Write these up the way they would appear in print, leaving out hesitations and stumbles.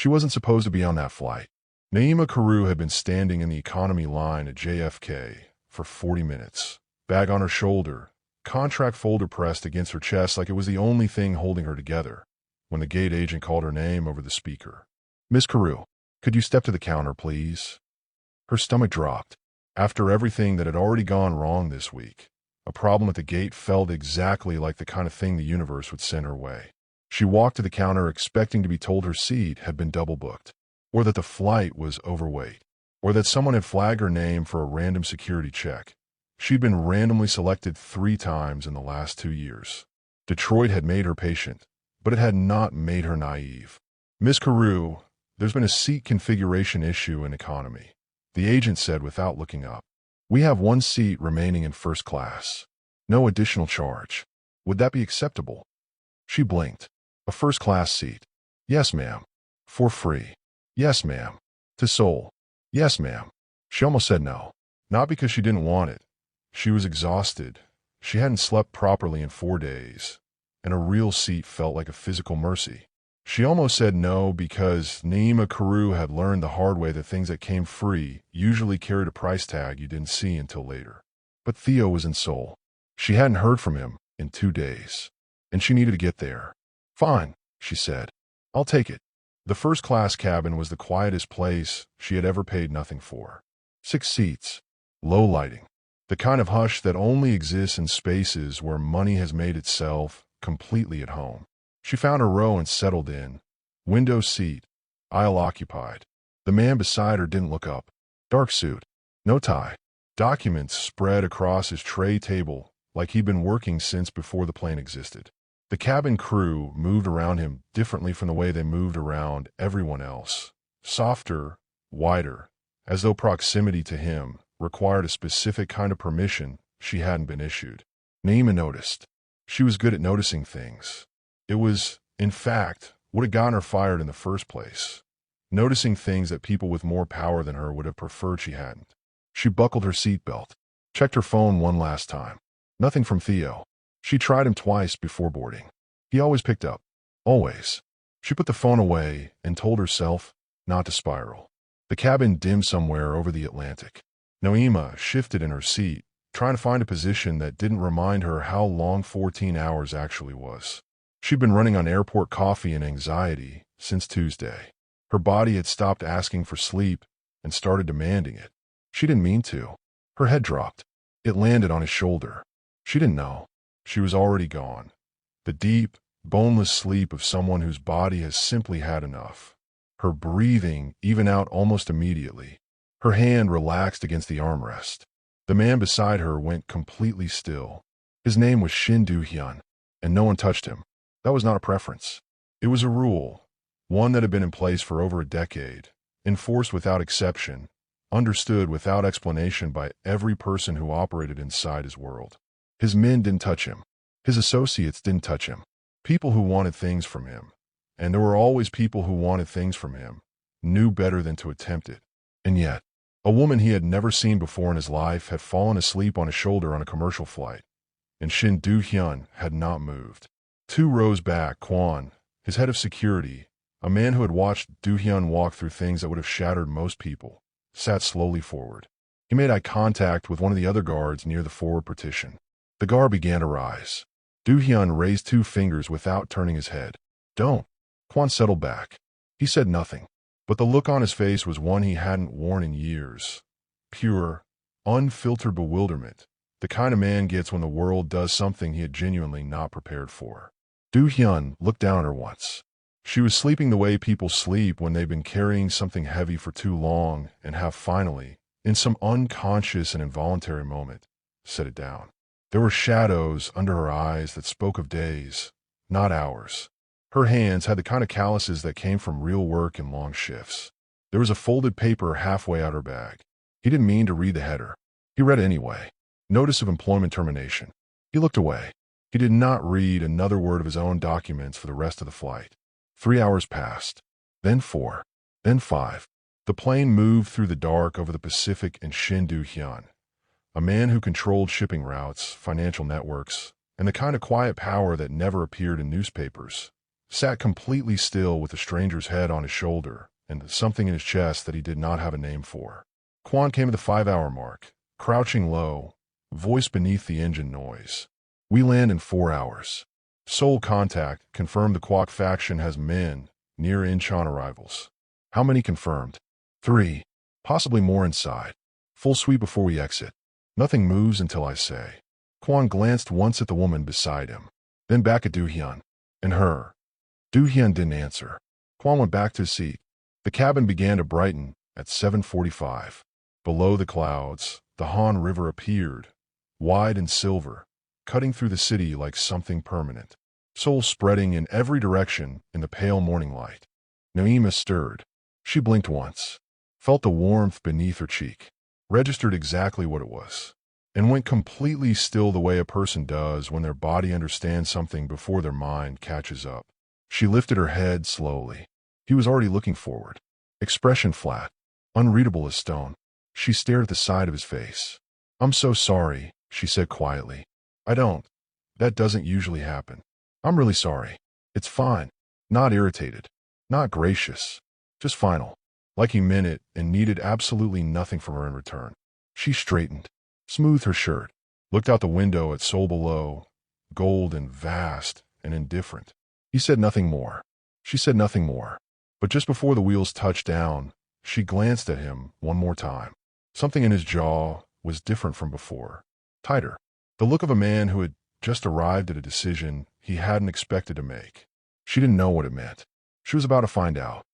She wasn't supposed to be on that flight. Naima Carew had been standing in the economy line at JFK for 40 minutes, bag on her shoulder, contract folder pressed against her chest like it was the only thing holding her together, when the gate agent called her name over the speaker. "Miss Carew, could you step to the counter, please?" Her stomach dropped. After everything that had already gone wrong this week, a problem at the gate felt exactly like the kind of thing the universe would send her way. She walked to the counter expecting to be told her seat had been double booked, or that the flight was overweight, or that someone had flagged her name for a random security check. She'd been randomly selected 3 times in the last 2 years. Detroit had made her patient, but it had not made her naive. "Miss Carew, there's been a seat configuration issue in economy," the agent said without looking up. "We have 1 seat remaining in first class. No additional charge. Would that be acceptable?" She blinked. "A first-class seat?" "Yes, ma'am." "For free?" "Yes, ma'am." "To Seoul?" "Yes, ma'am." She almost said no. Not because she didn't want it. She was exhausted. She hadn't slept properly in 4 days, and a real seat felt like a physical mercy. She almost said no because Naima Carew had learned the hard way that things that came free usually carried a price tag you didn't see until later. But Theo was in Seoul. She hadn't heard from him in 2 days, and she needed to get there. "Fine," she said. "I'll take it." The first-class cabin was the quietest place she had ever paid nothing for. 6 seats, low lighting, the kind of hush that only exists in spaces where money has made itself completely at home. She found her row and settled in. Window seat, aisle occupied. The man beside her didn't look up. Dark suit, no tie. Documents spread across his tray table like he'd been working since before the plane existed. The cabin crew moved around him differently from the way they moved around everyone else. Softer, wider, as though proximity to him required a specific kind of permission she hadn't been issued. Naima noticed. She was good at noticing things. It was, in fact, what had gotten her fired in the first place. Noticing things that people with more power than her would have preferred she hadn't. She buckled her seatbelt, checked her phone one last time. Nothing from Theo. She tried him twice before boarding. He always picked up. Always. She put the phone away and told herself not to spiral. The cabin dimmed somewhere over the Atlantic. Naima shifted in her seat, trying to find a position that didn't remind her how long 14 hours actually was. She'd been running on airport coffee and anxiety since Tuesday. Her body had stopped asking for sleep and started demanding it. She didn't mean to. Her head dropped. It landed on his shoulder. She didn't know. She was already gone. The deep, boneless sleep of someone whose body has simply had enough. Her breathing evened out almost immediately. Her hand relaxed against the armrest. The man beside her went completely still. His name was Shin Do-hyun, and no one touched him. That was not a preference. It was a rule, one that had been in place for over a decade, enforced without exception, understood without explanation by every person who operated inside his world. His men didn't touch him. His associates didn't touch him. People who wanted things from him, and there were always people who wanted things from him, knew better than to attempt it. And yet, a woman he had never seen before in his life had fallen asleep on his shoulder on a commercial flight, and Shin Do-hyun had not moved. 2 rows back, Kwon, his head of security, a man who had watched Do-hyun walk through things that would have shattered most people, sat slowly forward. He made eye contact with one of the other guards near the forward partition. The guard began to rise. Do-hyun raised 2 fingers without turning his head. "Don't." Kwon settled back. He said nothing, but the look on his face was one he hadn't worn in years. Pure, unfiltered bewilderment, the kind a man gets when the world does something he had genuinely not prepared for. Do-hyun looked down at her once. She was sleeping the way people sleep when they've been carrying something heavy for too long and have finally, in some unconscious and involuntary moment, set it down. There were shadows under her eyes that spoke of days, not hours. Her hands had the kind of calluses that came from real work and long shifts. There was a folded paper halfway out her bag. He didn't mean to read the header. He read it anyway. Notice of employment termination. He looked away. He did not read another word of his own documents for the rest of the flight. 3 hours passed. Then 4. Then 5. The plane moved through the dark over the Pacific, and Shin Do-hyun, a man who controlled shipping routes, financial networks, and the kind of quiet power that never appeared in newspapers, sat completely still with the stranger's head on his shoulder and something in his chest that he did not have a name for. Kwon came at the 5-hour mark, crouching low, voice beneath the engine noise. We land in 4 hours. Seoul contact confirmed the Kwok faction has men near Incheon arrivals. How many confirmed? 3. Possibly more inside. Full sweep before we exit. Nothing moves until I say. Kwon glanced once at the woman beside him, then back at Do-hyun. And her. Do-hyun didn't answer. Kwon went back to his seat. The cabin began to brighten at 7:45. Below the clouds, the Han River appeared, wide and silver, cutting through the city like something permanent. Seoul spreading in every direction in the pale morning light. Naima stirred. She blinked once, felt the warmth beneath her cheek, registered exactly what it was, and went completely still the way a person does when their body understands something before their mind catches up. She lifted her head slowly. He was already looking forward. Expression flat, unreadable as stone. She stared at the side of his face. "I'm so sorry," she said quietly. That doesn't usually happen. I'm really sorry. It's fine. Not irritated. Not gracious. Just final." Like he meant it and needed absolutely nothing from her in return. She straightened, smoothed her shirt, looked out the window at Seoul below, gold and vast and indifferent. He said nothing more. She said nothing more. But just before the wheels touched down, she glanced at him one more time. Something in his jaw was different from before. Tighter. The look of a man who had just arrived at a decision he hadn't expected to make. She didn't know what it meant. She was about to find out.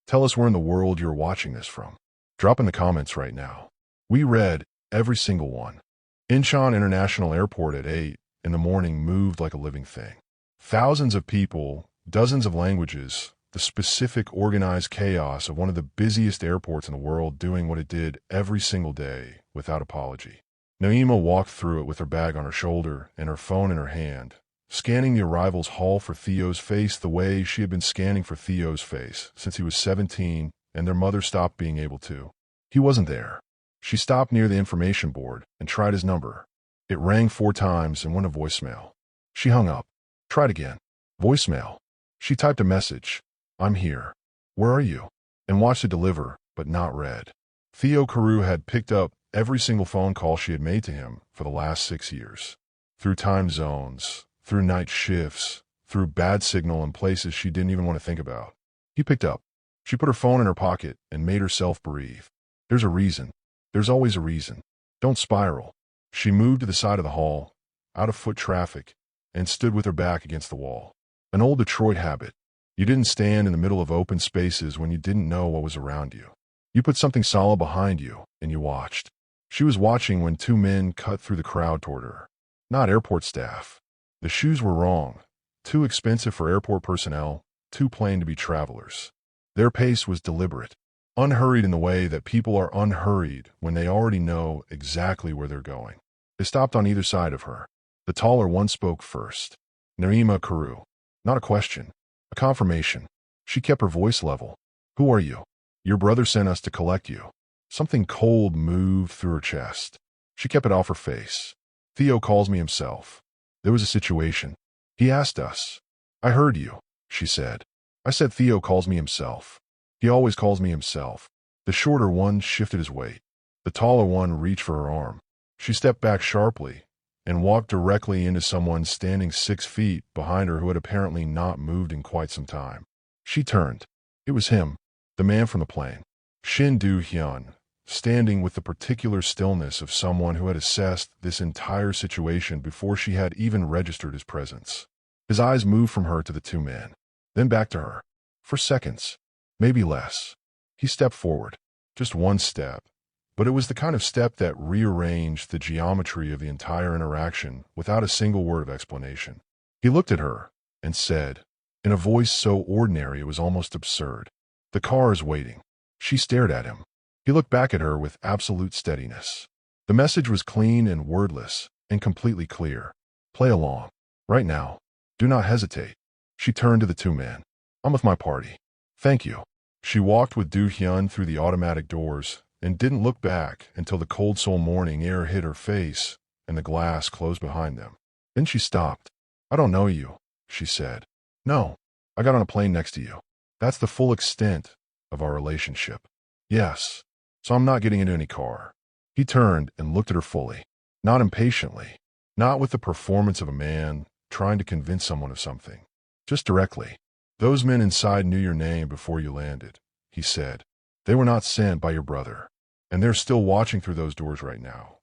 Tell us where in the world you're watching this from. Drop in the comments right now. We read every single one. Incheon International Airport at 8 in the morning moved like a living thing. Thousands of people, dozens of languages, the specific organized chaos of one of the busiest airports in the world doing what it did every single day without apology. Naima walked through it with her bag on her shoulder and her phone in her hand, scanning the arrivals hall for Theo's face the way she had been scanning for Theo's face since he was 17 and their mother stopped being able to. He wasn't there. She stopped near the information board and tried his number. It rang 4 times and went to voicemail. She hung up. Tried again. Voicemail. She typed a message. "I'm here. Where are you?" and watched it deliver, but not read. Theo Carew had picked up every single phone call she had made to him for the last 6 years. Through time zones, through night shifts, through bad signal in places she didn't even want to think about. He picked up. She put her phone in her pocket and made herself breathe. There's a reason. There's always a reason. Don't spiral. She moved to the side of the hall, out of foot traffic, and stood with her back against the wall. An old Detroit habit. You didn't stand in the middle of open spaces when you didn't know what was around you. You put something solid behind you, and you watched. She was watching when 2 men cut through the crowd toward her. Not airport staff. The shoes were wrong. Too expensive for airport personnel, too plain to be travelers. Their pace was deliberate, unhurried in the way that people are unhurried when they already know exactly where they're going. They stopped on either side of her. The taller one spoke first. Naima Carew. Not a question. A confirmation. She kept her voice level. "Who are you?" "Your brother sent us to collect you." Something cold moved through her chest. She kept it off her face. "Theo calls me himself. There was a situation. He asked us." "I heard you," she said. "I said Theo calls me himself. He always calls me himself." The shorter one shifted his weight. The taller one reached for her arm. She stepped back sharply and walked directly into someone standing 6 feet behind her who had apparently not moved in quite some time. She turned. It was him, the man from the plane. Shin Do-hyun, standing with the particular stillness of someone who had assessed this entire situation before she had even registered his presence. His eyes moved from her to the 2 men, then back to her. For seconds, maybe less. He stepped forward. Just one step. But it was the kind of step that rearranged the geometry of the entire interaction without a single word of explanation. He looked at her and said, in a voice so ordinary it was almost absurd, "The car is waiting." She stared at him. He looked back at her with absolute steadiness. The message was clean and wordless and completely clear. Play along. Right now. Do not hesitate. She turned to the 2 men. "I'm with my party. Thank you." She walked with Do-hyun through the automatic doors and didn't look back until the cold Seoul morning air hit her face and the glass closed behind them. Then she stopped. "I don't know you," she said. "No." I got on a plane next to you. That's the full extent of our relationship. Yes. So I'm not getting into any car. He turned and looked at her fully. Not impatiently. Not with the performance of a man trying to convince someone of something. Just directly. Those men inside knew your name before you landed, he said. They were not sent by your brother. And they're still watching through those doors right now.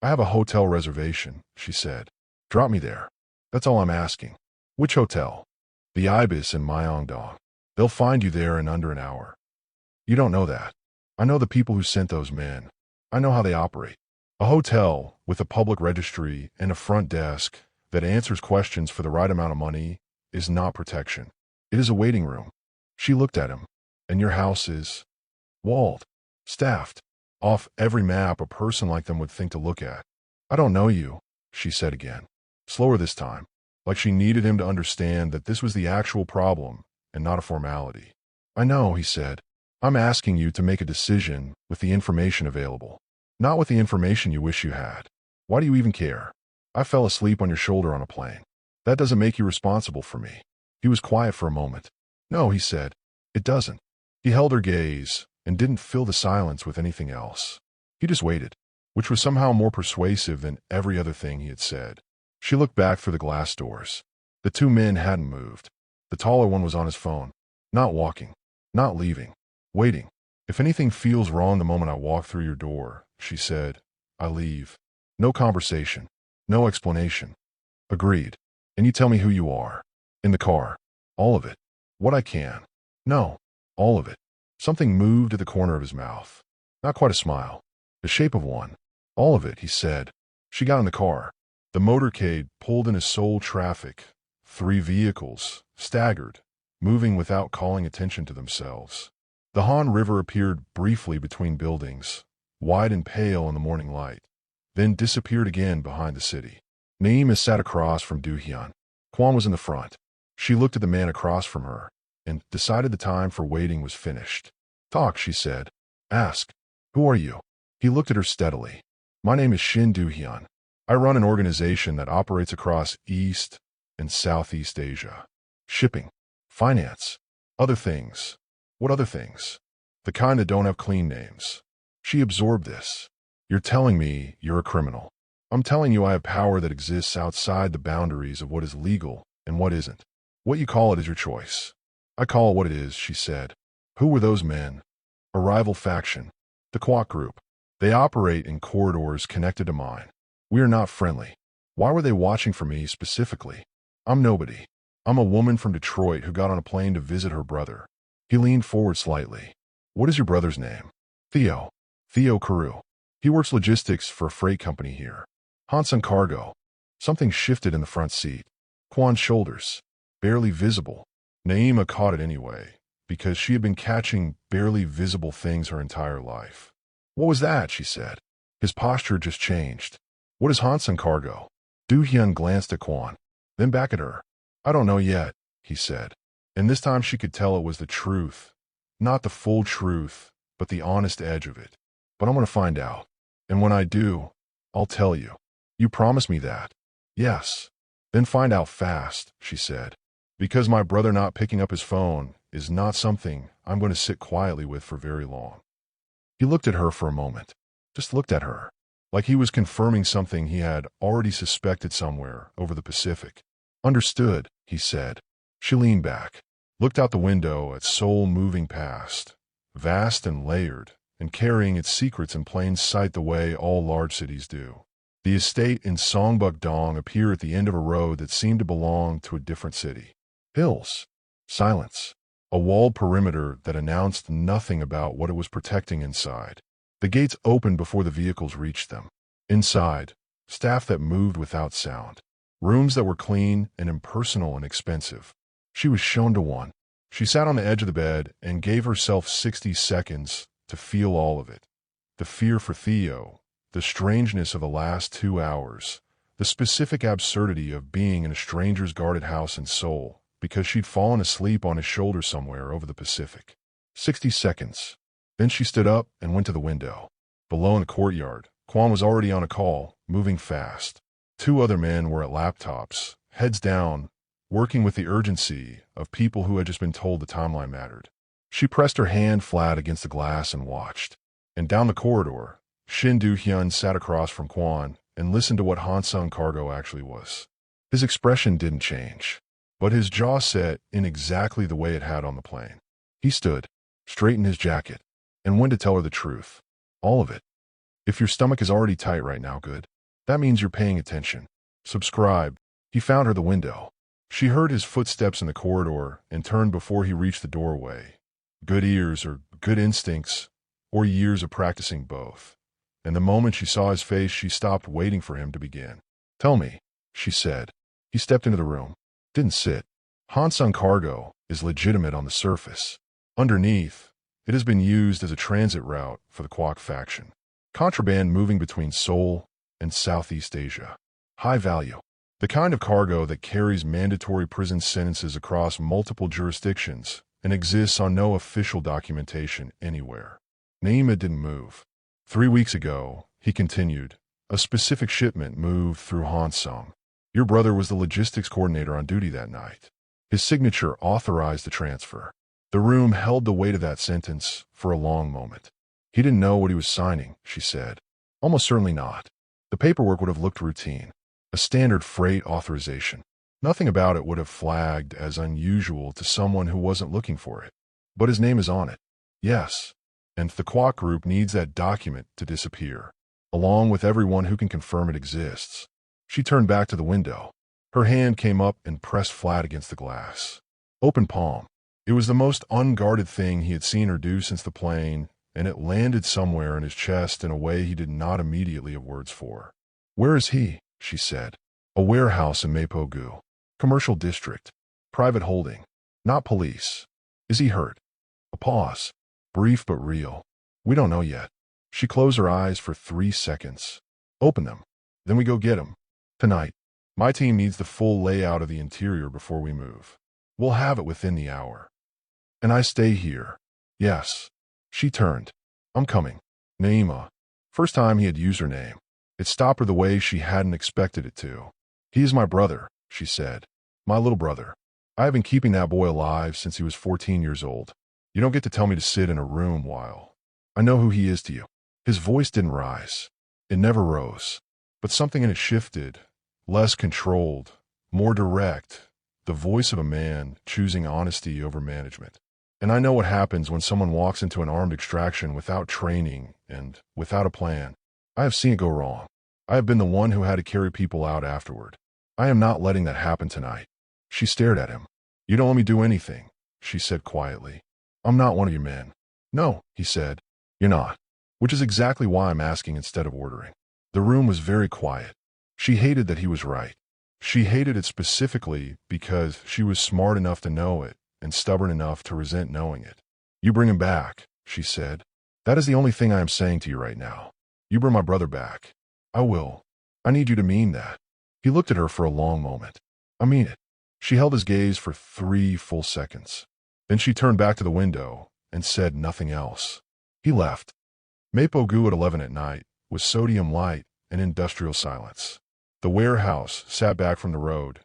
I have a hotel reservation, she said. Drop me there. That's all I'm asking. Which hotel? The Ibis in Myeongdong. They'll find you there in under an hour. You don't know that. I know the people who sent those men. I know how they operate. A hotel with a public registry and a front desk that answers questions for the right amount of money is not protection. It is a waiting room. She looked at him. And your house is walled, staffed, off every map a person like them would think to look at. I don't know you, she said again. Slower this time, like she needed him to understand that this was the actual problem and not a formality. I know, he said. I'm asking you to make a decision with the information available, not with the information you wish you had. Why do you even care? I fell asleep on your shoulder on a plane. That doesn't make you responsible for me. He was quiet for a moment. No, he said. It doesn't. He held her gaze and didn't fill the silence with anything else. He just waited, which was somehow more persuasive than every other thing he had said. She looked back through the glass doors. The two men hadn't moved. The taller one was on his phone, not walking, not leaving, waiting. If anything feels wrong the moment I walk through your door, she said, I leave. No conversation, no explanation. Agreed. And you tell me who you are. In the car. All of it. What I can. No. All of it. Something moved at the corner of his mouth. Not quite a smile. The shape of one. All of it, he said. She got in the car. The motorcade pulled into Seoul traffic. 3 vehicles, staggered, moving without calling attention to themselves. The Han River appeared briefly between buildings, wide and pale in the morning light, then disappeared again behind the city. Naima sat across from Do-hyun. Kwon was in the front. She looked at the man across from her and decided the time for waiting was finished. Talk, she said. Ask. Who are you? He looked at her steadily. My name is Shin Do-hyun. I run an organization that operates across East and Southeast Asia. Shipping. Finance. Other things. What other things? The kind that don't have clean names. She absorbed this. You're telling me you're a criminal. I'm telling you I have power that exists outside the boundaries of what is legal and what isn't. What you call it is your choice. I call it what it is, she said. Who were those men? A rival faction. The Kwok Group. They operate in corridors connected to mine. We are not friendly. Why were they watching for me specifically? I'm nobody. I'm a woman from Detroit who got on a plane to visit her brother. He leaned forward slightly. What is your brother's name? Theo. Theo Carew. He works logistics for a freight company here. Hansen Cargo. Something shifted in the front seat. Kwon's shoulders. Barely visible. Naima caught it anyway, because she had been catching barely visible things her entire life. What was that? She said. His posture just changed. What is Hansen Cargo? Do-hyun glanced at Kwon, then back at her. I don't know yet, he said. And this time she could tell it was the truth. Not the full truth, but the honest edge of it. But I'm going to find out. And when I do, I'll tell you. You promise me that? Yes. Then find out fast, she said. Because my brother not picking up his phone is not something I'm going to sit quietly with for very long. He looked at her for a moment. Just looked at her. Like he was confirming something he had already suspected somewhere over the Pacific. Understood, he said. She leaned back, looked out the window at Seoul moving past, vast and layered, and carrying its secrets in plain sight the way all large cities do. The estate in Songbuk-dong appeared at the end of a road that seemed to belong to a different city. Hills. Silence. A walled perimeter that announced nothing about what it was protecting inside. The gates opened before the vehicles reached them. Inside, staff that moved without sound. Rooms that were clean and impersonal and expensive. She was shown to one. She sat on the edge of the bed and gave herself 60 seconds to feel all of it. The fear for Theo, the strangeness of the last 2 hours, the specific absurdity of being in a stranger's guarded house in Seoul because she'd fallen asleep on his shoulder somewhere over the Pacific. 60 seconds. Then she stood up and went to the window. Below in the courtyard, Kwon was already on a call, moving fast. 2 other men were at laptops, heads down, working with the urgency of people who had just been told the timeline mattered. She pressed her hand flat against the glass and watched. And down the corridor, Shin Do-hyun sat across from Kwon and listened to what Hansung cargo actually was. His expression didn't change, but his jaw set in exactly the way it had on the plane. He stood, straightened his jacket, and went to tell her the truth. All of it. If your stomach is already tight right now, good. That means you're paying attention. Subscribe. He found her the window. She heard his footsteps in the corridor and turned before he reached the doorway. Good ears or good instincts, or years of practicing both. And the moment she saw his face, she stopped waiting for him to begin. Tell me, she said. He stepped into the room. Didn't sit. Hansung cargo is legitimate on the surface. Underneath, it has been used as a transit route for the Kwok faction. Contraband moving between Seoul and Southeast Asia. High value. The kind of cargo that carries mandatory prison sentences across multiple jurisdictions and exists on no official documentation anywhere. Naima didn't move. 3 weeks ago, he continued, a specific shipment moved through Hansung. Your brother was the logistics coordinator on duty that night. His signature authorized the transfer. The room held the weight of that sentence for a long moment. He didn't know what he was signing, she said. Almost certainly not. The paperwork would have looked routine. A standard freight authorization. Nothing about it would have flagged as unusual to someone who wasn't looking for it. But his name is on it. Yes. And the Kwok group needs that document to disappear, along with everyone who can confirm it exists. She turned back to the window. Her hand came up and pressed flat against the glass. Open palm. It was the most unguarded thing he had seen her do since the plane, and it landed somewhere in his chest in a way he did not immediately have words for. Where is he? She said. A warehouse in Mapogu. Commercial district. Private holding. Not police. Is he hurt? A pause. Brief but real. We don't know yet. She closed her eyes for 3 seconds. Open them. Then we go get him. Tonight. My team needs the full layout of the interior before we move. We'll have it within the hour. And I stay here. Yes. She turned. I'm coming. Naima. First time he had used her name. It stopped her the way she hadn't expected it to. He is my brother, she said. My little brother. I have been keeping that boy alive since he was 14 years old. You don't get to tell me to sit in a room while. I know who he is to you. His voice didn't rise. It never rose. But something in it shifted. Less controlled. More direct. The voice of a man choosing honesty over management. And I know what happens when someone walks into an armed extraction without training and without a plan. I have seen it go wrong. I have been the one who had to carry people out afterward. I am not letting that happen tonight. She stared at him. You don't let me do anything, she said quietly. I'm not one of your men. No, he said. You're not. Which is exactly why I'm asking instead of ordering. The room was very quiet. She hated that he was right. She hated it specifically because she was smart enough to know it and stubborn enough to resent knowing it. You bring him back, she said. That is the only thing I am saying to you right now. You bring my brother back. I will. I need you to mean that. He looked at her for a long moment. I mean it. She held his gaze for 3 full seconds. Then she turned back to the window and said nothing else. He left. Mapogu at 11 at night was sodium light and industrial silence. The warehouse sat back from the road.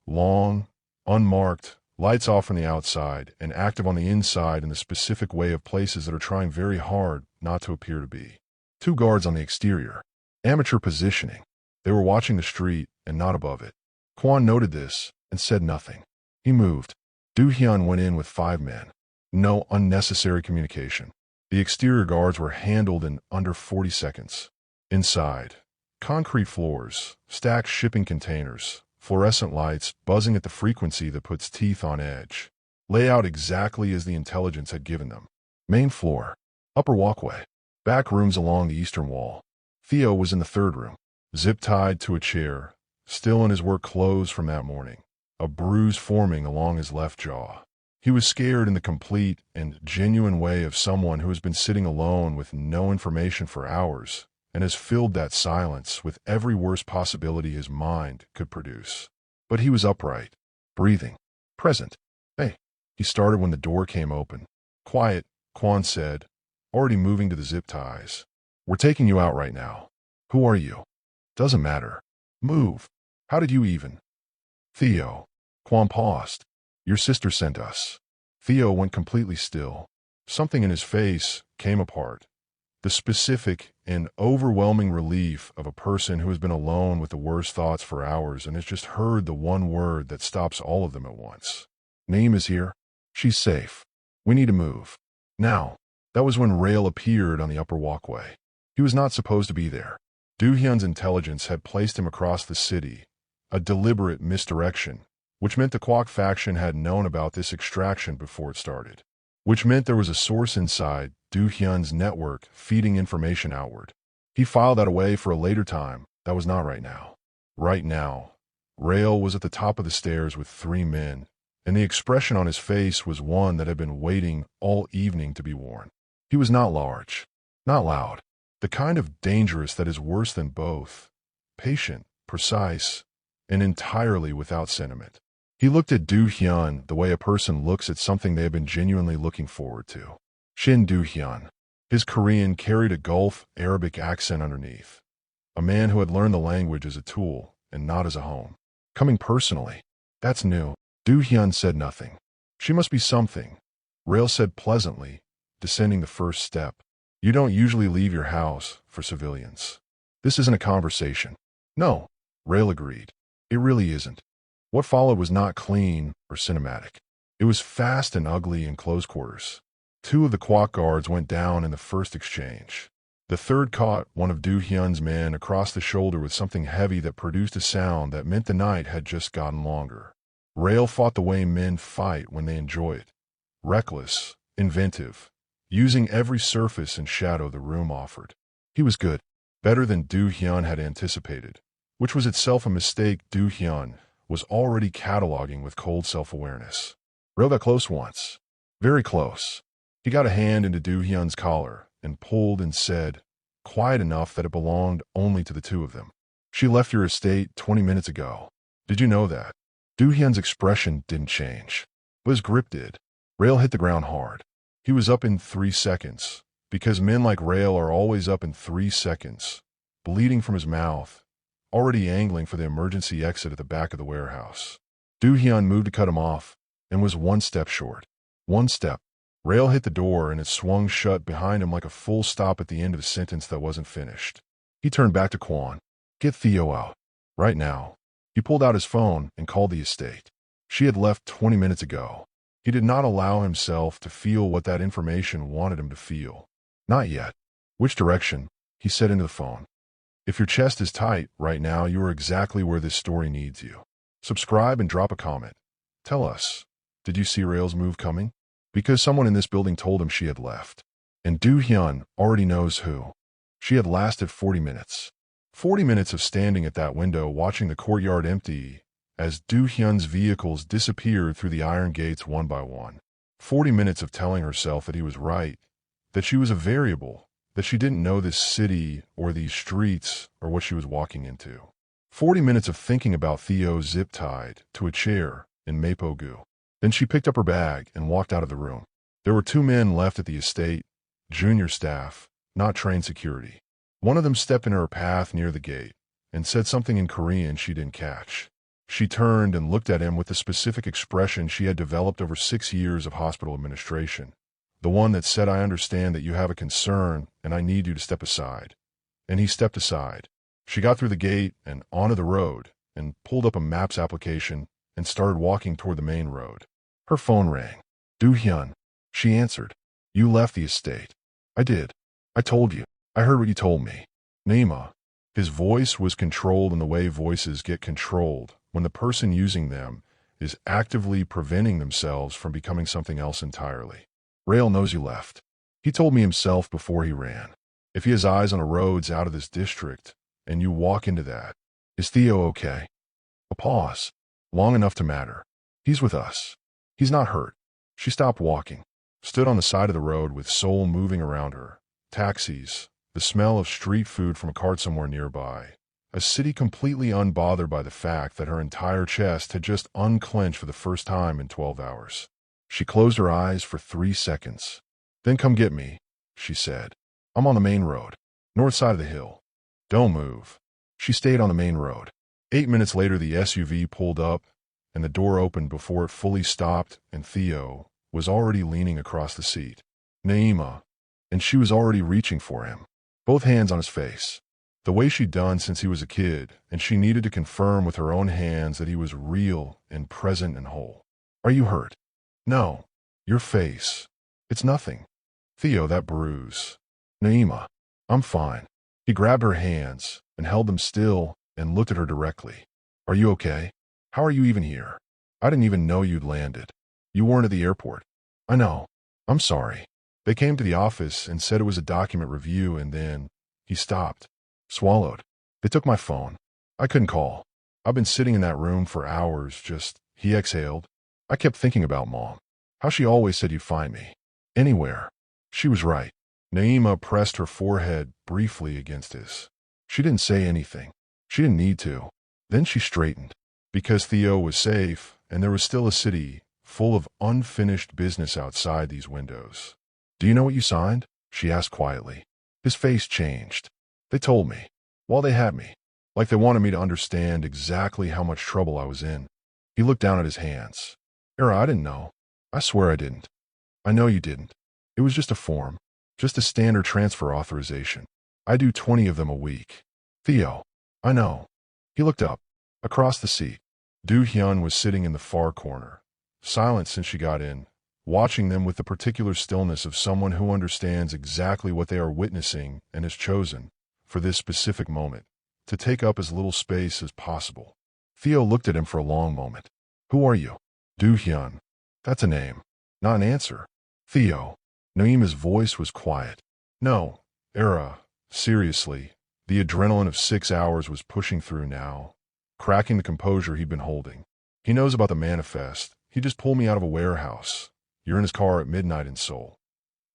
Long, unmarked, lights off from the outside and active on the inside in the specific way of places that are trying very hard not to appear to be. 2 guards on the exterior. Amateur positioning. They were watching the street and not above it. Kwon noted this and said nothing. He moved. Do-hyun went in with 5 men. No unnecessary communication. The exterior guards were handled in under 40 seconds. Inside, concrete floors, stacked shipping containers, fluorescent lights buzzing at the frequency that puts teeth on edge. Layout exactly as the intelligence had given them. Main floor. Upper walkway. Back rooms along the eastern wall. Theo was in the 3rd room, zip-tied to a chair, still in his work clothes from that morning, a bruise forming along his left jaw. He was scared in the complete and genuine way of someone who has been sitting alone with no information for hours and has filled that silence with every worst possibility his mind could produce. But he was upright, breathing, present. Hey, he started when the door came open. Quiet, Kwon said, already moving to the zip ties. We're taking you out right now. Who are you? Doesn't matter. Move. How did you even? Theo. Kwon paused. Your sister sent us. Theo went completely still. Something in his face came apart. The specific and overwhelming relief of a person who has been alone with the worst thoughts for hours and has just heard the one word that stops all of them at once. Naeem is here. She's safe. We need to move. Now. That was when Rail appeared on the upper walkway. He was not supposed to be there. Do-hyun's intelligence had placed him across the city, a deliberate misdirection, which meant the Kwok faction had known about this extraction before it started, which meant there was a source inside Do-hyun's network feeding information outward. He filed that away for a later time. That was not right now. Right now, Rail was at the top of the stairs with 3 men, and the expression on his face was one that had been waiting all evening to be worn. He was not large, not loud, the kind of dangerous that is worse than both, patient, precise, and entirely without sentiment. He looked at Do-hyun the way a person looks at something they have been genuinely looking forward to. Shin Do-hyun. His Korean carried a Gulf Arabic accent underneath. A man who had learned the language as a tool and not as a home. Coming personally. That's new. Do-hyun said nothing. She must be something. Rail said pleasantly, descending the first step. You don't usually leave your house for civilians. This isn't a conversation. No, Rail agreed. It really isn't. What followed was not clean or cinematic. It was fast and ugly in close quarters. 2 of the Kwok guards went down in the first exchange. The third caught one of Do-hyun's men across the shoulder with something heavy that produced a sound that meant the night had just gotten longer. Rail fought the way men fight when they enjoy it. Reckless, inventive, using every surface and shadow the room offered. He was good, better than Do-hyun had anticipated, which was itself a mistake. Do-hyun was already cataloging with cold self-awareness. Rail got close once. Very close. He got a hand into Do-hyun's collar and pulled and said, quiet enough that it belonged only to the 2 of them. She left your estate 20 minutes ago. Did you know that? Do-hyun's expression didn't change, but his grip did. Rail hit the ground hard. He was up in 3 seconds, because men like Rail are always up in 3 seconds, bleeding from his mouth, already angling for the emergency exit at the back of the warehouse. Do-hyun moved to cut him off, and was 1 step short. 1 step. Rail hit the door and it swung shut behind him like a full stop at the end of a sentence that wasn't finished. He turned back to Kwon. Get Theo out. Right now. He pulled out his phone and called the estate. She had left 20 minutes ago. He did not allow himself to feel what that information wanted him to feel. Not yet. Which direction? He said into the phone. If your chest is tight right now, you are exactly where this story needs you. Subscribe and drop a comment. Tell us, did you see Rail's move coming? Because someone in this building told him she had left. And Do-hyun already knows who. She had lasted 40 minutes. 40 minutes of standing at that window watching the courtyard empty as Do-hyun's vehicles disappeared through the iron gates one by one. 40 minutes of telling herself that he was right, that she was a variable, that she didn't know this city or these streets or what she was walking into. 40 minutes of thinking about Theo zip-tied to a chair in Mapo-gu. Then she picked up her bag and walked out of the room. There were 2 men left at the estate, junior staff, not trained security. One of them stepped in her path near the gate and said something in Korean she didn't catch. She turned and looked at him with the specific expression she had developed over 6 years of hospital administration. The one that said, I understand that you have a concern and I need you to step aside. And he stepped aside. She got through the gate and onto the road and pulled up a maps application and started walking toward the main road. Her phone rang. Do-hyun. She answered. You left the estate. I did. I told you. I heard what you told me. Naima. His voice was controlled in the way voices get controlled when the person using them is actively preventing themselves from becoming something else entirely. Rail knows you left. He told me himself before he ran. If he has eyes on the roads out of this district, and you walk into that, is Theo okay? A pause. Long enough to matter. He's with us. He's not hurt. She stopped walking, stood on the side of the road with Seoul moving around her. Taxis, the smell of street food from a cart somewhere nearby. A city completely unbothered by the fact that her entire chest had just unclenched for the first time in 12 hours. She closed her eyes for 3 seconds. Then come get me, she said. I'm on the main road, north side of the hill. Don't move. She stayed on the main road. 8 minutes later, the SUV pulled up, and the door opened before it fully stopped, and Theo was already leaning across the seat. Naima, and she was already reaching for him, both hands on his face, the way she'd done since he was a kid, and she needed to confirm with her own hands that he was real and present and whole. Are you hurt? No. Your face. It's nothing. Theo, that bruise. Naima, I'm fine. He grabbed her hands and held them still and looked at her directly. Are you okay? How are you even here? I didn't even know you'd landed. You weren't at the airport. I know. I'm sorry. They came to the office and said it was a document review, and then he stopped. Swallowed. They took my phone. I couldn't call. I've been sitting in that room for hours, he exhaled. I kept thinking about Mom. How she always said you'd find me. Anywhere. She was right. Naima pressed her forehead briefly against his. She didn't say anything. She didn't need to. Then she straightened. Because Theo was safe, and there was still a city full of unfinished business outside these windows. Do you know what you signed? She asked quietly. His face changed. They told me. While they had me. Like they wanted me to understand exactly how much trouble I was in. He looked down at his hands. Era, I didn't know. I swear I didn't. I know you didn't. It was just a form. Just a standard transfer authorization. I do 20 of them a week. Theo. I know. He looked up. Across the seat. Do-hyun was sitting in the far corner. Silent since she got in. Watching them with the particular stillness of someone who understands exactly what they are witnessing and has chosen, for this specific moment, to take up as little space as possible. Theo looked at him for a long moment. Who are you? Do-hyun. That's a name. Not an answer. Theo. Naima's voice was quiet. No, Era. Seriously. The adrenaline of 6 hours was pushing through now, cracking the composure he'd been holding. He knows about the manifest. He just pulled me out of a warehouse. You're in his car at midnight in Seoul.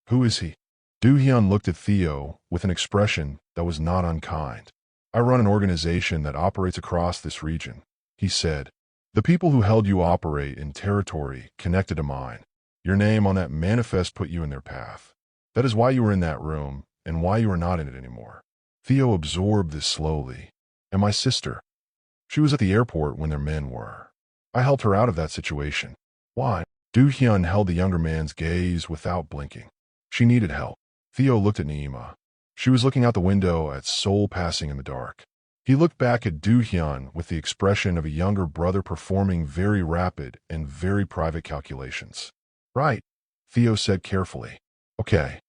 Who is he? Do-hyun looked at Theo with an expression that was not unkind. I run an organization that operates across this region, he said. The people who held you operate in territory connected to mine. Your name on that manifest put you in their path. That is why you were in that room and why you are not in it anymore. Theo absorbed this slowly. And my sister? She was at the airport when their men were. I helped her out of that situation. Why? Do-hyun held the younger man's gaze without blinking. She needed help. Theo looked at Naima. She was looking out the window at Seoul passing in the dark. He looked back at Do-hyun with the expression of a younger brother performing very rapid and very private calculations. Right, Theo said carefully. Okay.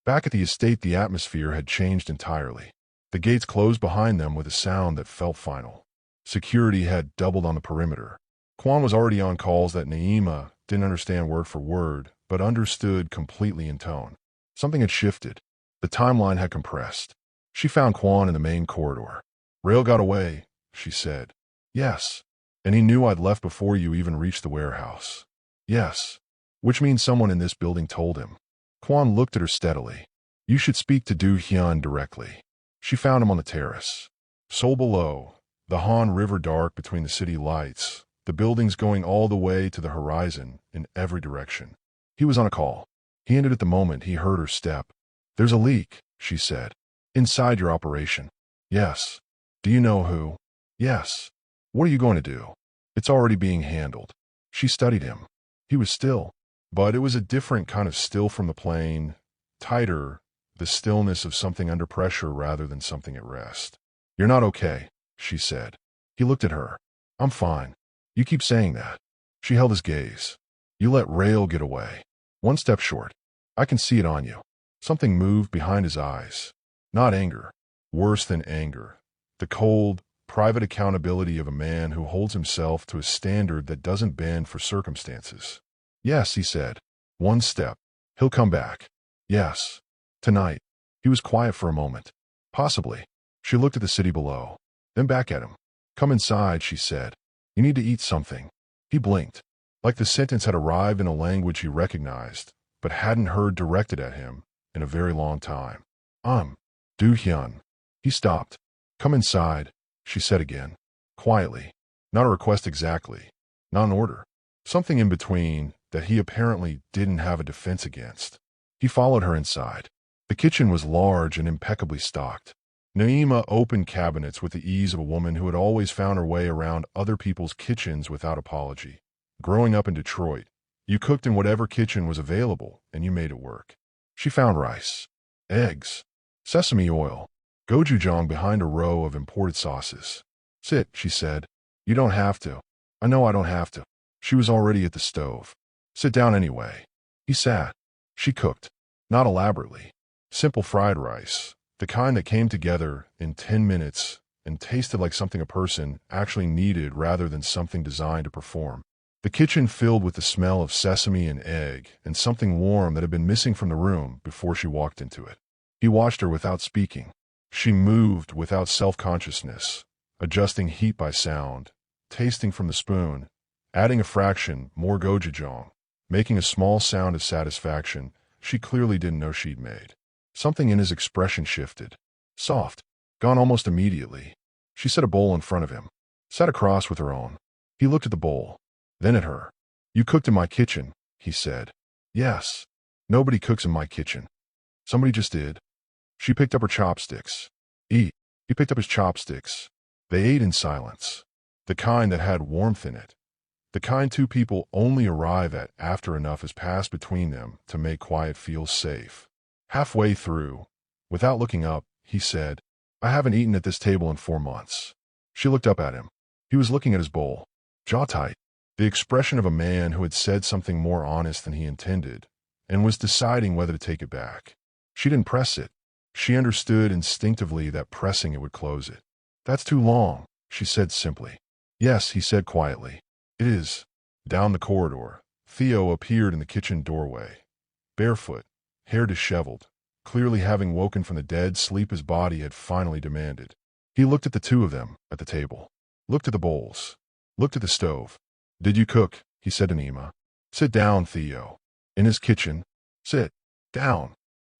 Back at the estate, the atmosphere had changed entirely. The gates closed behind them with a sound that felt final. Security had doubled on the perimeter. Kwon was already on calls that Naima didn't understand word for word, but understood completely in tone. Something had shifted. The timeline had compressed. She found Kwon in the main corridor. Rail got away, she said. Yes. And he knew I'd left before you even reached the warehouse. Yes. Which means someone in this building told him. Kwon looked at her steadily. You should speak to Do-hyun directly. She found him on the terrace. Seoul below, the Han River dark between the city lights, the buildings going all the way to the horizon in every direction. He was on a call. He ended at the moment he heard her step. There's a leak, she said. Inside your operation. Yes. Do you know who? Yes. What are you going to do? It's already being handled. She studied him. He was still. But it was a different kind of still from the plane, tighter, the stillness of something under pressure rather than something at rest. You're not okay, she said. He looked at her. I'm fine. You keep saying that. She held his gaze. You let Rail get away. One step short. I can see it on you. Something moved behind his eyes. Not anger. Worse than anger. The cold, private accountability of a man who holds himself to a standard that doesn't bend for circumstances. Yes, he said. One step. He'll come back. Yes. Tonight. He was quiet for a moment. Possibly. She looked at the city below. Then back at him. Come inside, she said. You need to eat something. He blinked. Like the sentence had arrived in a language he recognized, but hadn't heard directed at him in a very long time. Do-hyun. He stopped. Come inside, she said again. Quietly. Not a request exactly. Not an order. Something in between that he apparently didn't have a defense against. He followed her inside. The kitchen was large and impeccably stocked. Naima opened cabinets with the ease of a woman who had always found her way around other people's kitchens without apology. Growing up in Detroit, you cooked in whatever kitchen was available and you made it work. She found rice, eggs, sesame oil, gochujang behind a row of imported sauces. Sit, she said. You don't have to. I know I don't have to. She was already at the stove. Sit down anyway. He sat. She cooked. Not elaborately. Simple fried rice, the kind that came together in 10 minutes and tasted like something a person actually needed rather than something designed to perform. The kitchen filled with the smell of sesame and egg and something warm that had been missing from the room before she walked into it. He watched her without speaking. She moved without self-consciousness, adjusting heat by sound, tasting from the spoon, adding a fraction more gochujang, making a small sound of satisfaction she clearly didn't know she'd made. Something in his expression shifted. Soft. Gone almost immediately. She set a bowl in front of him. Sat across with her own. He looked at the bowl. Then at her. You cooked in my kitchen, he said. Yes. Nobody cooks in my kitchen. Somebody just did. She picked up her chopsticks. Eat. He picked up his chopsticks. They ate in silence. The kind that had warmth in it. The kind two people only arrive at after enough has passed between them to make quiet feel safe. Halfway through, without looking up, he said, I haven't eaten at this table in 4 months. She looked up at him. He was looking at his bowl. Jaw tight. The expression of a man who had said something more honest than he intended and was deciding whether to take it back. She didn't press it. She understood instinctively that pressing it would close it. That's too long, she said simply. Yes, he said quietly. It is. Down the corridor, Theo appeared in the kitchen doorway. Barefoot, hair disheveled, clearly having woken from the dead sleep his body had finally demanded. He looked at the two of them at the table. Looked at the bowls. Looked at the stove. Did you cook? He said to Naima. Sit down, Theo. In his kitchen. Sit. Down.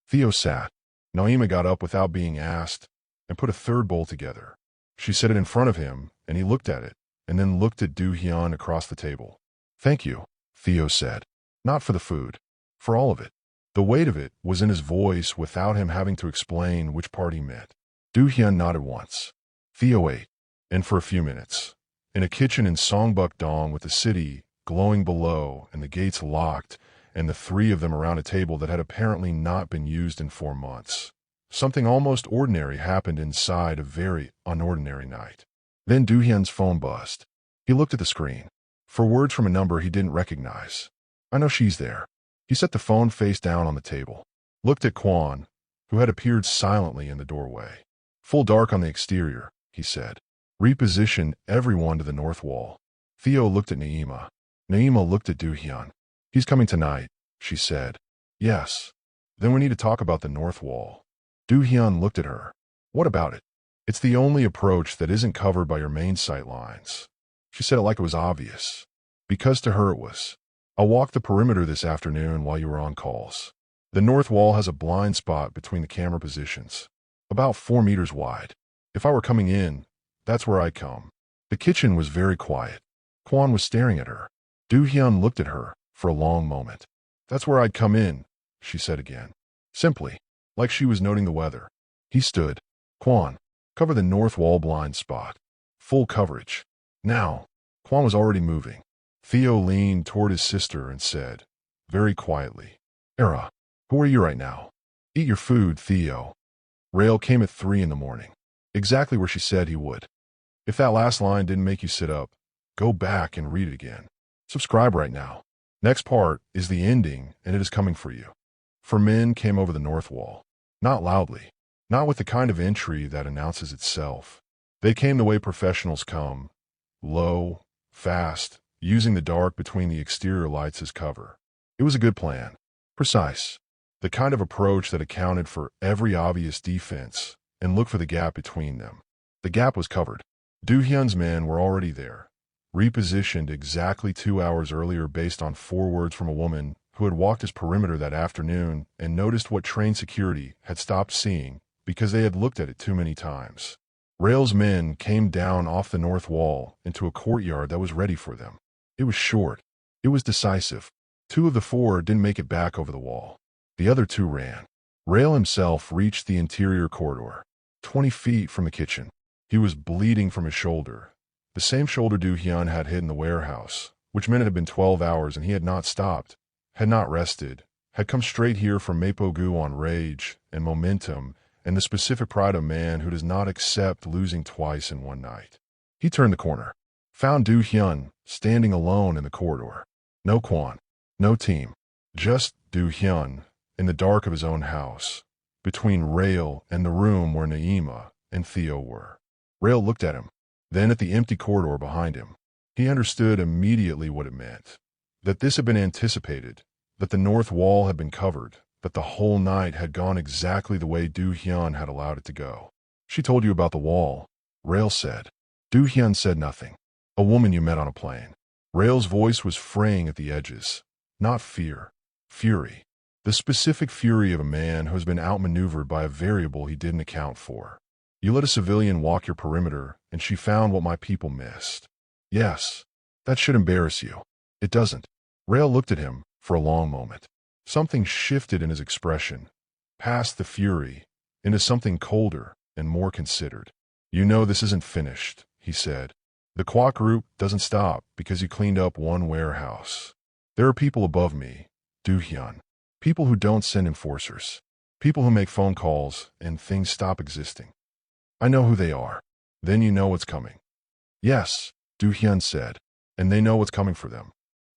Theo sat. Naima got up without being asked and put a third bowl together. She set it in front of him, and he looked at it, and then looked at Do-hyun across the table. Thank you, Theo said. Not for the food. For all of it. The weight of it was in his voice without him having to explain which part he meant. Do-hyun nodded once. Theo ate, and for a few minutes. In a kitchen in Songbuk-dong with the city glowing below and the gates locked, and the three of them around a table that had apparently not been used in 4 months. Something almost ordinary happened inside a very unordinary night. Then Do-hyun's phone buzzed. He looked at the screen. For words from a number he didn't recognize. I know she's there. He set the phone face down on the table. Looked at Kwon, who had appeared silently in the doorway. Full dark on the exterior, he said. Reposition everyone to the north wall. Theo looked at Naima. Naima looked at Do-hyun. He's coming tonight, she said. Yes. Then we need to talk about the north wall. Do-hyun looked at her. What about it? It's the only approach that isn't covered by your main sight lines. She said it like it was obvious. Because to her it was. I'll walk the perimeter this afternoon while you were on calls. The north wall has a blind spot between the camera positions. About 4 meters wide. If I were coming in, that's where I'd come. The kitchen was very quiet. Kwon was staring at her. Do-hyun looked at her for a long moment. That's where I'd come in, she said again. Simply, like she was noting the weather. He stood. Kwon, cover the north wall blind spot. Full coverage. Now. Kwon was already moving. Theo leaned toward his sister and said, very quietly, Era, who are you right now? Eat your food, Theo. Rail came at 3 in the morning. Exactly where she said he would. If that last line didn't make you sit up, go back and read it again. Subscribe right now. Next part is the ending, and it is coming for you. For men came over the north wall. Not loudly. Not with the kind of entry that announces itself. They came the way professionals come. Low, fast, using the dark between the exterior lights as cover. It was a good plan. Precise. The kind of approach that accounted for every obvious defense and looked for the gap between them. The gap was covered. Do-hyun's men were already there. Repositioned exactly 2 hours earlier based on 4 words from a woman who had walked his perimeter that afternoon and noticed what trained security had stopped seeing because they had looked at it too many times. Rail's men came down off the north wall into a courtyard that was ready for them. It was short. It was decisive. 2 of the 4 didn't make it back over the wall. The other 2 ran. Rail himself reached the interior corridor. 20 feet from the kitchen. He was bleeding from his shoulder, the same shoulder Do-hyun had hit in the warehouse, which meant it had been 12 hours and he had not stopped, had not rested, had come straight here from Mapogu on rage and momentum and the specific pride of a man who does not accept losing twice in one night. He turned the corner, found Do-hyun standing alone in the corridor. No Kwon, no team, just Do-hyun in the dark of his own house, between Rail and the room where Naima and Theo were. Rail looked at him, then at the empty corridor behind him. He understood immediately what it meant. That this had been anticipated, that the north wall had been covered, that the whole night had gone exactly the way Do-hyun had allowed it to go. She told you about the wall, Rail said. Do-hyun said nothing. A woman you met on a plane. Rail's voice was fraying at the edges. Not fear. Fury. The specific fury of a man who has been outmaneuvered by a variable he didn't account for. You let a civilian walk your perimeter, and she found what my people missed. Yes. That should embarrass you. It doesn't. Rail looked at him for a long moment. Something shifted in his expression, past the fury, into something colder and more considered. You know this isn't finished, he said. The Kwak group doesn't stop because you cleaned up one warehouse. There are people above me, Do-hyun. People who don't send enforcers. People who make phone calls and things stop existing. I know who they are. Then you know what's coming. Yes, Do-hyun said, and they know what's coming for them.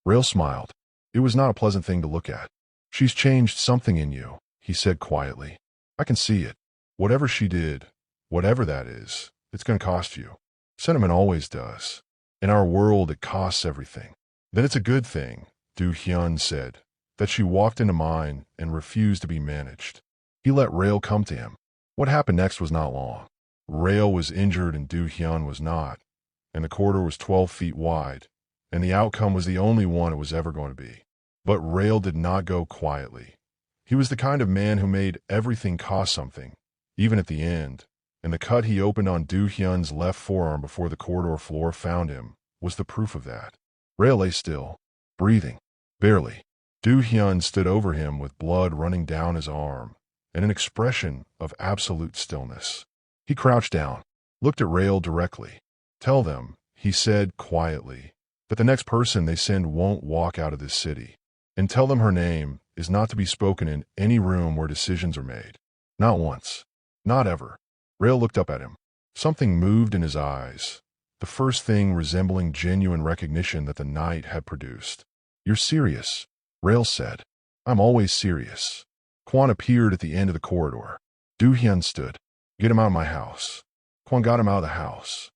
Rail smiled. It was not a pleasant thing to look at. She's changed something in you, he said quietly. I can see it. Whatever she did, whatever that is, it's going to cost you. Sentiment always does. In our world, it costs everything. Then it's a good thing, Do-hyun said, that she walked into mine and refused to be managed. He let Rail come to him. What happened next was not long. Rail was injured and Do-hyun was not, and the corridor was 12 feet wide, and the outcome was the only one it was ever going to be. But Rail did not go quietly. He was the kind of man who made everything cost something, even at the end, and the cut he opened on Do-hyun's left forearm before the corridor floor found him was the proof of that. Rail lay still, breathing, barely. Do-hyun stood over him with blood running down his arm and an expression of absolute stillness. He crouched down, looked at Rail directly. Tell them, he said quietly, that the next person they send won't walk out of this city. And tell them her name is not to be spoken in any room where decisions are made. Not once. Not ever. Rail looked up at him. Something moved in his eyes, the first thing resembling genuine recognition that the night had produced. You're serious, Rail said. I'm always serious. Kwon appeared at the end of the corridor. Do-hyun stood. Get him out of my house. Kwon got him out of the house.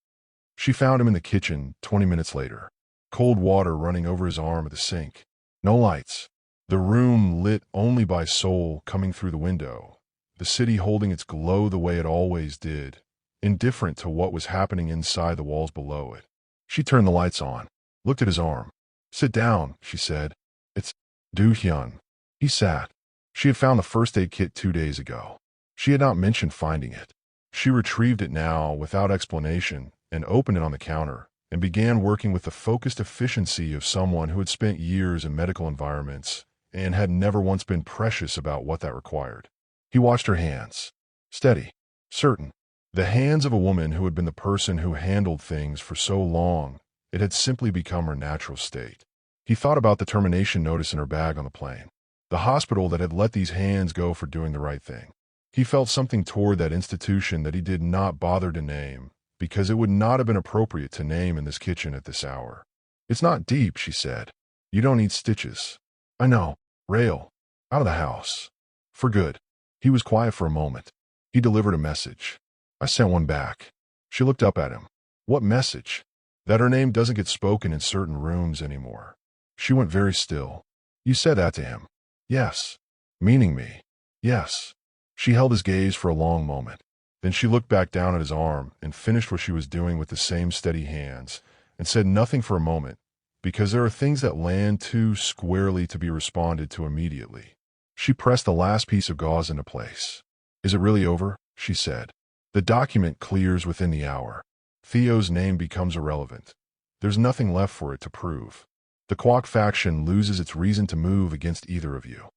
She found him in the kitchen 20 minutes later. Cold water running over his arm at the sink. No lights. The room lit only by Seoul coming through the window. The city holding its glow the way it always did, indifferent to what was happening inside the walls below it. She turned the lights on, looked at his arm. Sit down, she said. It's Do-hyun. He sat. She had found the first aid kit 2 days ago. She had not mentioned finding it. She retrieved it now without explanation and opened it on the counter and began working with the focused efficiency of someone who had spent years in medical environments and had never once been precious about what that required. He watched her hands. Steady. Certain. The hands of a woman who had been the person who handled things for so long, it had simply become her natural state. He thought about the termination notice in her bag on the plane. The hospital that had let these hands go for doing the right thing. He felt something toward that institution that he did not bother to name, because it would not have been appropriate to name in this kitchen at this hour. It's not deep, she said. You don't need stitches. I know. Rail. Out of the house. For good. He was quiet for a moment. He delivered a message. I sent one back. She looked up at him. What message? That her name doesn't get spoken in certain rooms anymore. She went very still. You said that to him. Yes. Meaning me. Yes. She held his gaze for a long moment. Then she looked back down at his arm and finished what she was doing with the same steady hands and said nothing for a moment, because there are things that land too squarely to be responded to immediately. She pressed the last piece of gauze into place. Is it really over? She said. The document clears within the hour. Theo's name becomes irrelevant. There's nothing left for it to prove. The Kwak faction loses its reason to move against either of you.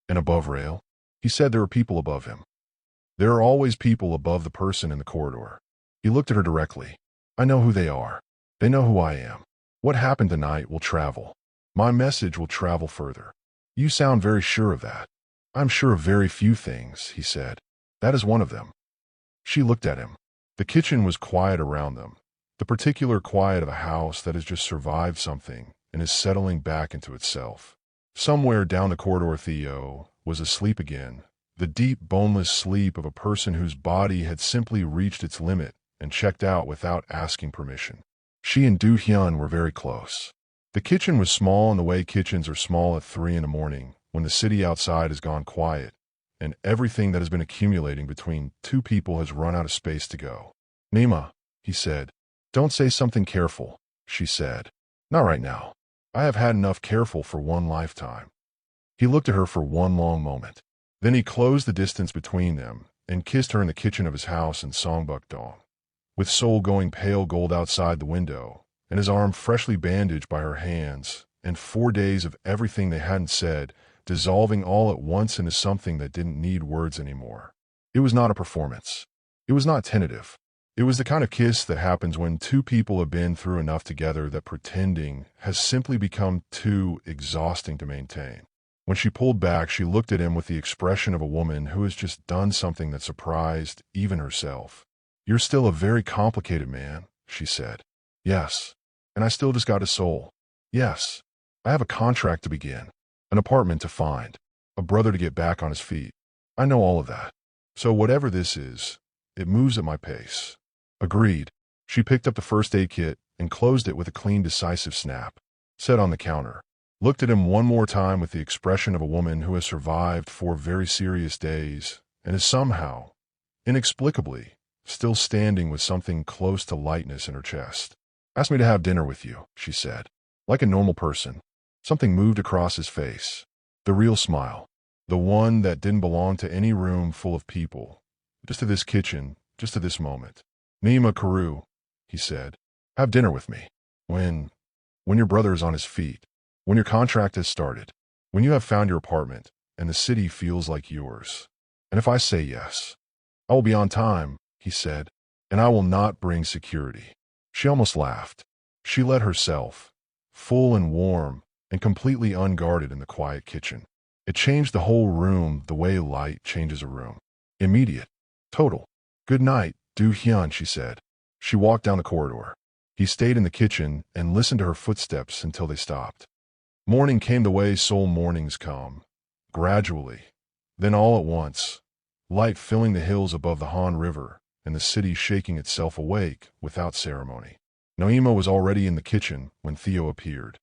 And above Rail? He said there were people above him. There are always people above the person in the corridor. He looked at her directly. I know who they are. They know who I am. What happened tonight will travel. My message will travel further. You sound very sure of that. I'm sure of very few things, he said. That is one of them. She looked at him. The kitchen was quiet around them, the particular quiet of a house that has just survived something and is settling back into itself. Somewhere down the corridor, Theo was asleep again, the deep, boneless sleep of a person whose body had simply reached its limit and checked out without asking permission. She and Do-hyun were very close. The kitchen was small in the way kitchens are small at 3 in the morning, when the city outside has gone quiet, and everything that has been accumulating between two people has run out of space to go. Naima, he said. Don't say something careful, she said. Not right now. I have had enough careful for one lifetime. He looked at her for one long moment. Then he closed the distance between them and kissed her in the kitchen of his house in Songbuk-dong. With Seoul going pale gold outside the window, and his arm freshly bandaged by her hands, and 4 days of everything they hadn't said, dissolving all at once into something that didn't need words anymore. It was not a performance. It was not tentative. It was the kind of kiss that happens when two people have been through enough together that pretending has simply become too exhausting to maintain. When she pulled back, she looked at him with the expression of a woman who has just done something that surprised even herself. You're still a very complicated man, she said. Yes. And I still just got a soul. Yes. I have a contract to begin, an apartment to find, a brother to get back on his feet. I know all of that. So whatever this is, it moves at my pace. Agreed. She picked up the first aid kit and closed it with a clean, decisive snap. Set on the counter. Looked at him one more time with the expression of a woman who has survived 4 very serious days and is somehow, inexplicably, still standing with something close to lightness in her chest. Ask me to have dinner with you, she said. Like a normal person. Something moved across his face. The real smile. The one that didn't belong to any room full of people. Just to this kitchen, just to this moment. Naima Carew, he said. Have dinner with me. When your brother is on his feet. When your contract has started. When you have found your apartment, and the city feels like yours. And if I say yes, I will be on time, he said, and I will not bring security. She almost laughed. She let herself, full and warm, and completely unguarded in the quiet kitchen. It changed the whole room the way light changes a room. Immediate. Total. Good night, Do-hyun, she said. She walked down the corridor. He stayed in the kitchen and listened to her footsteps until they stopped. Morning came the way Seoul mornings come. Gradually. Then all at once. Light filling the hills above the Han River, and the city shaking itself awake without ceremony. Naima was already in the kitchen when Theo appeared.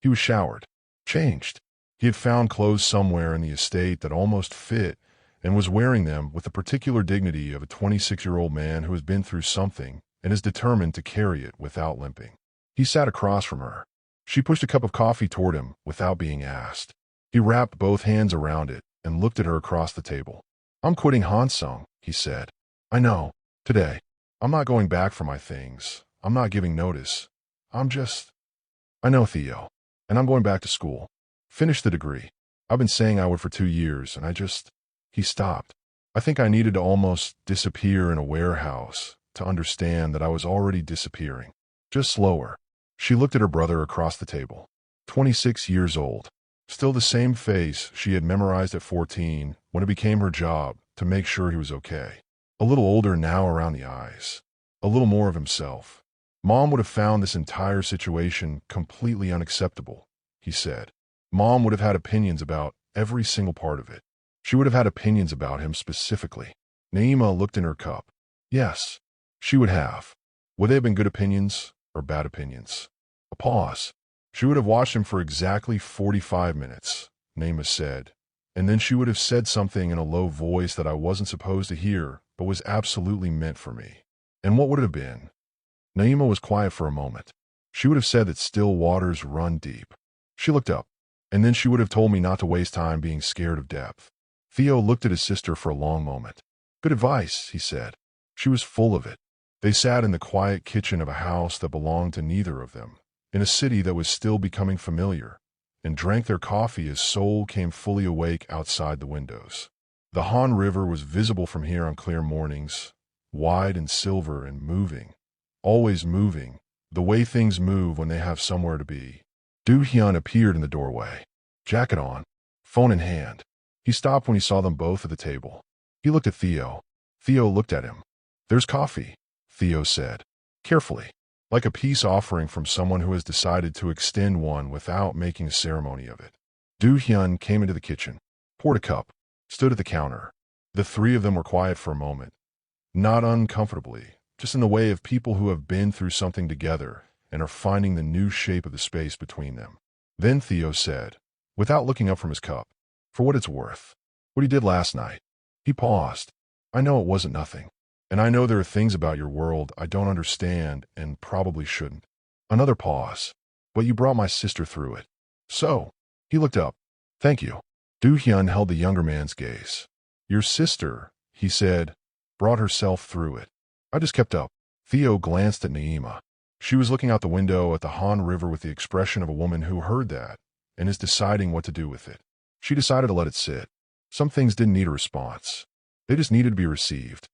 He was showered, changed. He had found clothes somewhere in the estate that almost fit and was wearing them with the particular dignity of a 26-year-old man who has been through something and is determined to carry it without limping. He sat across from her. She pushed a cup of coffee toward him without being asked. He wrapped both hands around it and looked at her across the table. I'm quitting Hansung, he said. I know. Today. I'm not going back for my things. I'm not giving notice. I know, Theo. And I'm going back to school. Finish the degree. I've been saying I would for 2 years, and He stopped. I think I needed to almost disappear in a warehouse to understand that I was already disappearing. Just slower. She looked at her brother across the table. 26 years old. Still the same face she had memorized at 14 when it became her job to make sure he was okay. A little older now around the eyes. A little more of himself. Mom would have found this entire situation completely unacceptable, he said. Mom would have had opinions about every single part of it. She would have had opinions about him specifically. Naima looked in her cup. Yes, she would have. Would they have been good opinions or bad opinions? A pause. She would have watched him for exactly 45 minutes, Naima said, and then she would have said something in a low voice that I wasn't supposed to hear, but was absolutely meant for me. And what would it have been? Naima was quiet for a moment. She would have said that still waters run deep. She looked up, and then she would have told me not to waste time being scared of depth. Theo looked at his sister for a long moment. Good advice, he said. She was full of it. They sat in the quiet kitchen of a house that belonged to neither of them, in a city that was still becoming familiar, and drank their coffee as Seoul came fully awake outside the windows. The Han River was visible from here on clear mornings, wide and silver and moving. Always moving, the way things move when they have somewhere to be. Do-hyun appeared in the doorway, jacket on, phone in hand. He stopped when he saw them both at the table. He looked at Theo. Theo looked at him. "There's coffee," Theo said, carefully, like a peace offering from someone who has decided to extend one without making a ceremony of it. Do-hyun came into the kitchen, poured a cup, stood at the counter. The three of them were quiet for a moment, not uncomfortably, just in the way of people who have been through something together and are finding the new shape of the space between them. Then Theo said, without looking up from his cup, "For what it's worth, what he did last night." He paused. "I know it wasn't nothing. And I know there are things about your world I don't understand and probably shouldn't." Another pause. "But you brought my sister through it. So," he looked up. "Thank you." Do-hyun held the younger man's gaze. "Your sister," he said, "brought herself through it. I just kept up." Theo glanced at Naima. She was looking out the window at the Han River with the expression of a woman who heard that and is deciding what to do with it. She decided to let it sit. Some things didn't need a response. They just needed to be received.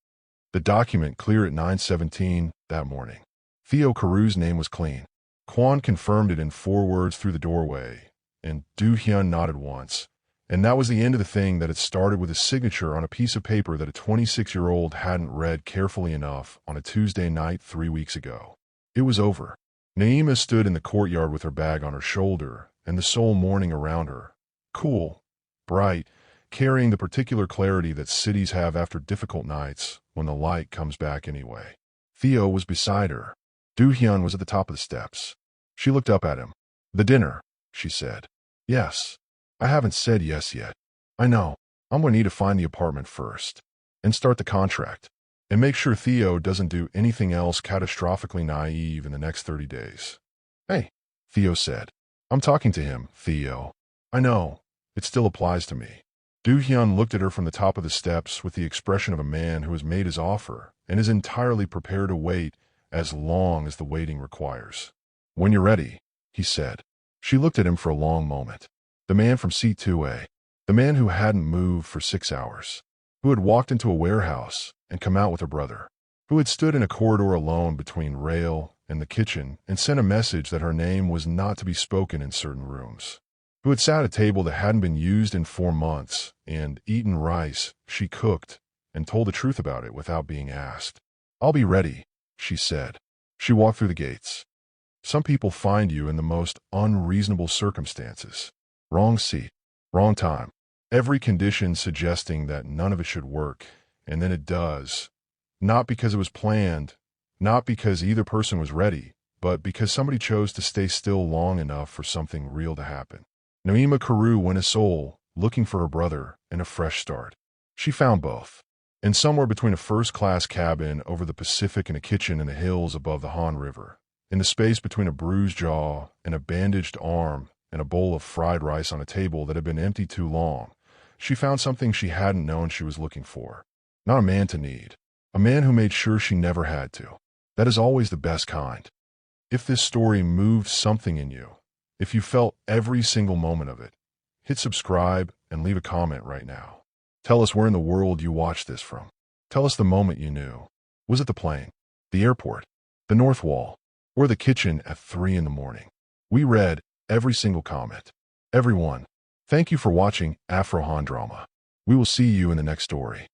The document clear at 9:17 that morning. Theo Carew's name was clean. Kwon confirmed it in 4 words through the doorway, and Do-hyun nodded once. And that was the end of the thing that had started with a signature on a piece of paper that a 26-year-old hadn't read carefully enough on a Tuesday night 3 weeks ago. It was over. Naima stood in the courtyard with her bag on her shoulder and the Seoul morning around her. Cool, bright, carrying the particular clarity that cities have after difficult nights when the light comes back anyway. Theo was beside her. Do-hyun was at the top of the steps. She looked up at him. "The dinner," she said. "Yes. I haven't said yes yet. I know. I'm going to need to find the apartment first. And start the contract. And make sure Theo doesn't do anything else catastrophically naive in the next 30 days. "Hey," Theo said. "I'm talking to him, Theo." "I know. It still applies to me." Do-hyun looked at her from the top of the steps with the expression of a man who has made his offer and is entirely prepared to wait as long as the waiting requires. "When you're ready," he said. She looked at him for a long moment. The man from seat 2A. The man who hadn't moved for 6 hours. Who had walked into a warehouse and come out with her brother. Who had stood in a corridor alone between rail and the kitchen and sent a message that her name was not to be spoken in certain rooms. Who had sat at a table that hadn't been used in 4 months and eaten rice she cooked and told the truth about it without being asked. "I'll be ready," she said. She walked through the gates. Some people find you in the most unreasonable circumstances. Wrong seat, wrong time. Every condition suggesting that none of it should work, and then it does. Not because it was planned, not because either person was ready, but because somebody chose to stay still long enough for something real to happen. Naima Carew went to Seoul, looking for her brother and a fresh start. She found both. And somewhere between a first-class cabin over the Pacific and a kitchen in the hills above the Han River, in the space between a bruised jaw and a bandaged arm and a bowl of fried rice on a table that had been empty too long, she found something she hadn't known she was looking for. Not a man to need. A man who made sure she never had to. That is always the best kind. If this story moved something in you, if you felt every single moment of it, hit subscribe and leave a comment right now. Tell us where in the world you watched this from. Tell us the moment you knew. Was it the plane, the airport, the North Wall, or the kitchen at 3 in the morning? We read every single comment. Everyone, thank you for watching Afro-Han Drama. We will see you in the next story.